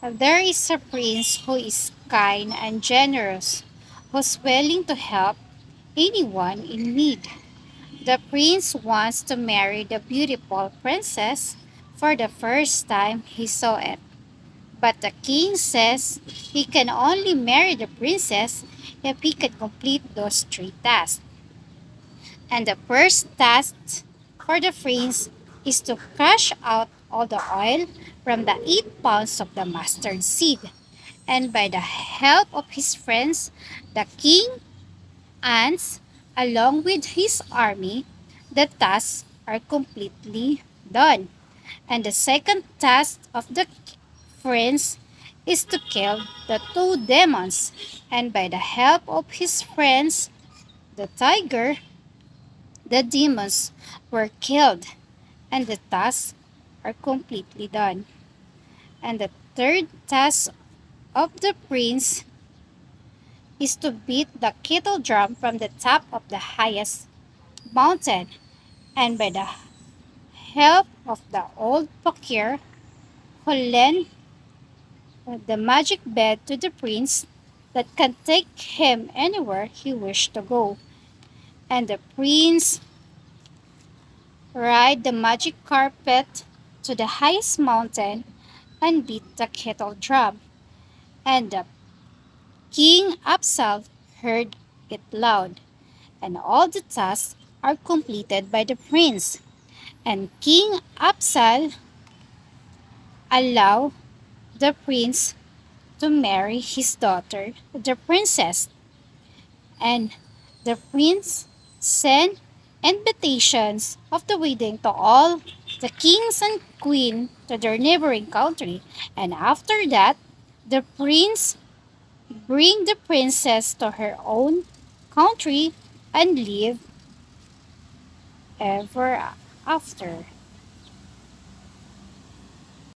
There is a prince who is kind and generous, who's willing to help anyone in need. The prince wants to marry the beautiful princess for the first time he saw it. But the king says he can only marry the princess if he can complete those three tasks. And the first task for the prince is to crush out all the oil from the 8 pounds of the mustard seed. And by the help of his friends, the king ants, along with his army, the tasks are completely done. And the second task of the friends is to kill the two demons. And by the help of his friends, the tiger, the demons were killed, and the tasks are completely done. And the third task of the prince is to beat the kettle drum from the top of the highest mountain. And by the help of the old fakir who lent the magic bed to the prince that can take him anywhere he wished to go. And the prince ride the magic carpet to the highest mountain and beat the kettle drum. And the king Absal heard it loud, and all the tasks are completed by the prince. And King Absal allowed the prince to marry his daughter, the princess. And the prince sent invitations of the wedding to all the kings and queen to their neighboring country. And after that, the prince bring the princess to her own country and live ever after.